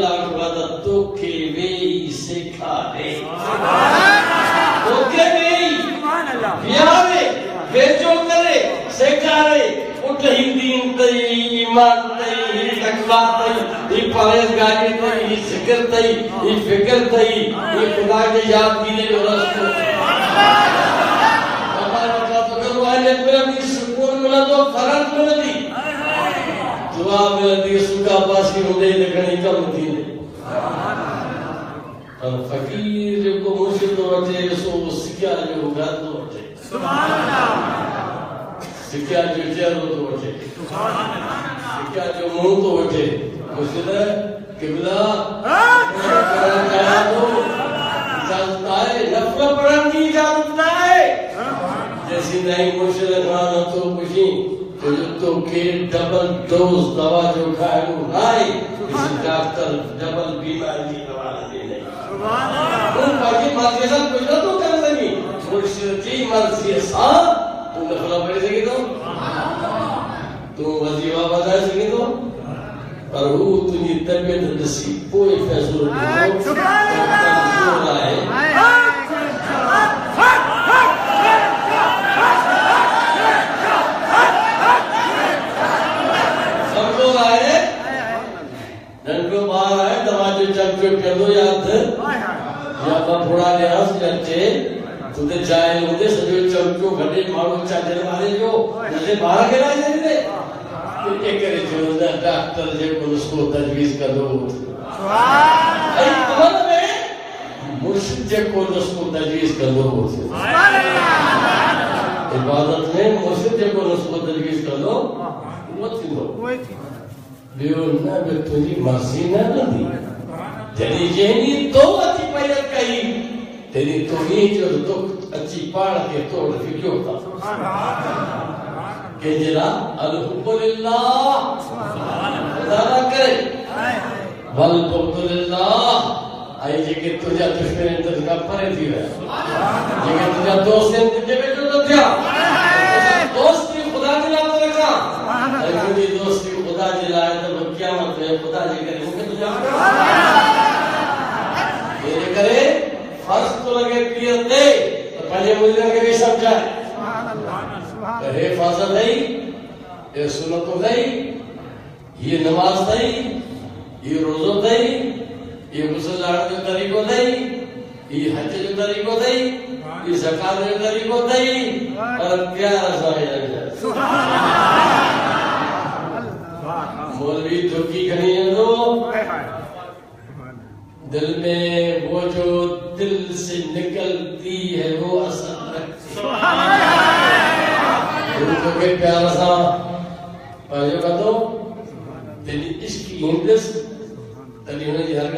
لاکھ وعدہ تو کے وی سکھا دے تو کے وی پیارے بیچو کرے سکھارے اٹھ ہی دین تی ایمان تی تقویٰ تی یہ پرہیزگاری تی یہ ذکر تی یہ فکر تی یہ خدا کے یاد گینے جو رستو ہمارا بات اگر وہ ہے میرا بھی سکون ملا تو فرق ملا دی دعا ملا دی سکا پاسی ہوندے لکھنی کم تھی فقیر کو مرشد ہوتے سو سکیا جو گھر ہوتے سکیا جو چہروں تو ہوتے سکیا جو منہ تو ہوتے مرشد ہے قبلہ قرآن کہا تو اجازت آئے نفل پڑھن کی اجازت آئے جیسی نہیں مرشد خانہ تو کچھ تو کہ ڈبل ڈوز دوا جو کھائے وہ نائے کسی ڈاکٹر ڈبل بیماری کی دوا دے نہیں ان باقی بات کے ساتھ کچھ نہ تو کر سکی مرشد جی مرضی ساتھ تم نفلہ پڑھ سکی تو وظیفہ بتا سکی تو پر وہ تجھے طبیعت نصیب کوئی فیصلہ نہیں ہو کمزور آئے ننکو باہر آئے تماچے چمچو کر دو یاد یا بپھوڑا لیاس چچے تو دے جائے ہوندے سجو چمچو گھڑے مارو چاچے مارے جو نجے باہر کے لائے جائے دے ایک کرے جو ڈاکٹر جے کو اس کو تجویز کر دو ای تمہارا میں مرشد جے کو اس کو تجویز کر دو عبادت میں مرشد جے کو اس کو تجویز کر دو وہ تھی دو بیو نہ بے تجھی مرضی نہ دی تیری جہنی تو اچھی پیت کہی تیری توہین جو تو اچھی پاڑ کے توڑ فکیو تھا کہ جلا الحب للہ خدا نہ کرے والبغض للہ آئی جے کہ تجھا دشمن انتر کا پرے تھی رہا جے کہ تجھا دوست انتر کے جو تھا دوستی خدا کے نام تو رکھا اگر مجھے دوستی خدا جلائے تو قیامت میں خدا جی کرے مجھے تجھا یہ کرے فرض تو لگے کلیئر دے تو پہلے مجھے لگے بھی سمجھائے کہ حفاظت ہے یہ سنت ہے یہ نماز ہے یہ روزہ ہے یہ غسل لاڑ جو طریقہ ہے یہ حج جو طریقہ ہے یہ زکات جو طریقہ ہے اور پیارا سا مولوی دھوکی کھنی ہے تو دل میں وہ جو دل سے نکلتی ہے وہ اثر رکھتی دل کو کہ پیارا سا پاجو کا تو دلی عشق کی ہندس تلی ہونے کی ہر